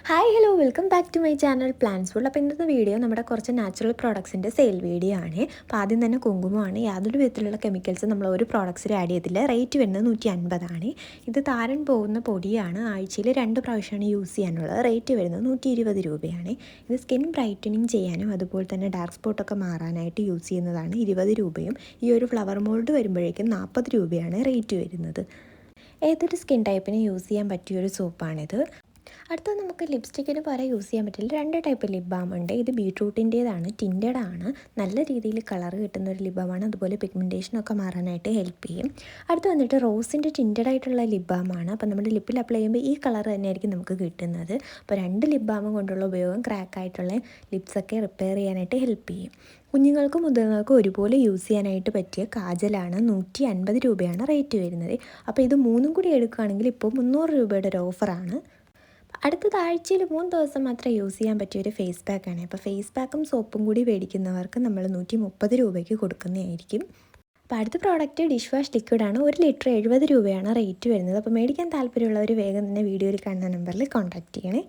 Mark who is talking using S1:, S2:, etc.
S1: Hi hello welcome back to my channel plans full. അപ്പോൾ ഇന്നത്തെ video നമ്മുടെ കുറച്ച് നാച്ചുറൽ പ്രോഡക്ട്സിൻ്റെ സെയിൽ വീഡിയോ ആണ്. അപ്പോൾ ആദ്യം തന്നെ കുങ്കുമമാണ്. യാതൊരു വിധത്തിലുള്ള കെമിക്കൽസ് നമ്മൾ ഒരു പ്രോഡക്ട്സിൽ ആഡ് ചെയ്തില്ല. റേറ്റ് വരുന്നത് 150 ഇത് താരൻ പോകുന്ന പൊടിയാണ്. ആഴ്ചയിൽ 2 പ്രാവശ്യമാണ് യൂസ് ചെയ്യാനുള്ളത്. റേറ്റ് വരുന്നത് 120 രൂപയാണ്. ഇത് സ്കിൻ ബ്രൈറ്റനിങ് ചെയ്യാനും അതുപോലെ തന്നെ ഡാർക്ക് സ്പോട്ടൊക്കെ മാറാനായിട്ട് യൂസ് ചെയ്യുന്നതാണ്. 20 രൂപയും ഈ ഒരു ഫ്ലവർ മോൾഡ് വരുമ്പോഴേക്കും 40 രൂപയാണ് റേറ്റ് വരുന്നത്. ഏതൊരു സ്കിൻ ടൈപ്പിന് യൂസ് ചെയ്യാൻ പറ്റിയൊരു സോപ്പാണിത്. അടുത്തത് നമുക്ക് ലിപ്സ്റ്റിക്കിന് പകരം യൂസ് ചെയ്യാൻ പറ്റില്ല. 2 ടൈപ്പ് ലിപ് ബാം ഉണ്ട്. ഇത് ബീട്രൂട്ടിൻ്റേതാണ്, ടിൻറ്റഡ് ആണ്. നല്ല രീതിയിൽ കളർ കിട്ടുന്ന ഒരു ലിപ് ബാമാണ്. അതുപോലെ പിഗ്മെൻറ്റേഷനൊക്കെ മാറാനായിട്ട് ഹെൽപ്പ് ചെയ്യും. അടുത്ത് വന്നിട്ട് റോസിൻ്റെ ടിൻറ്റഡ് ആയിട്ടുള്ള ലിപ് ബാമാണ്. അപ്പോൾ നമ്മുടെ ലിപ്പിൽ അപ്ലൈ ചെയ്യുമ്പോൾ ഈ കളർ തന്നെയായിരിക്കും നമുക്ക് കിട്ടുന്നത്. അപ്പോൾ 2 ലിപ് ബാമും കൊണ്ടുള്ള ഉപയോഗം ക്രാക്കായിട്ടുള്ള ലിപ്സൊക്കെ റിപ്പയർ ചെയ്യാനായിട്ട് ഹെൽപ്പ് ചെയ്യും. കുഞ്ഞുങ്ങൾക്കും മുതിർന്നവർക്കും ഒരുപോലെ യൂസ് ചെയ്യാനായിട്ട് പറ്റിയ കാജലാണ്. 150 രൂപയാണ് റേറ്റ് വരുന്നത്. അപ്പോൾ ഇത് 3 കൂടി എടുക്കുകയാണെങ്കിൽ ഇപ്പോൾ 300 രൂപയുടെ ഒരു ഓഫറാണ്. അടുത്തത് ആഴ്ചയിൽ 3 ദിവസം മാത്രമേ യൂസ് ചെയ്യാൻ പറ്റിയൊരു ഫേസ് പാക്കാണ്. അപ്പോൾ ഫേസ് പാക്കും സോപ്പും കൂടി മേടിക്കുന്നവർക്ക് നമ്മൾ 130 രൂപയ്ക്ക് കൊടുക്കുന്നതായിരിക്കും. അപ്പോൾ അടുത്ത പ്രോഡക്റ്റ് ഡിഷ് വാഷ് ലിക്വിഡാണ്. 1 ലിറ്റർ 70 രൂപയാണ് റേറ്റ് വരുന്നത്. അപ്പോൾ മേടിക്കാൻ താല്പര്യമുള്ളവർ വേഗം തന്നെ വീഡിയോയിൽ കാണുന്ന നമ്പറിൽ കോൺടാക്റ്റ് ചെയ്യണേ.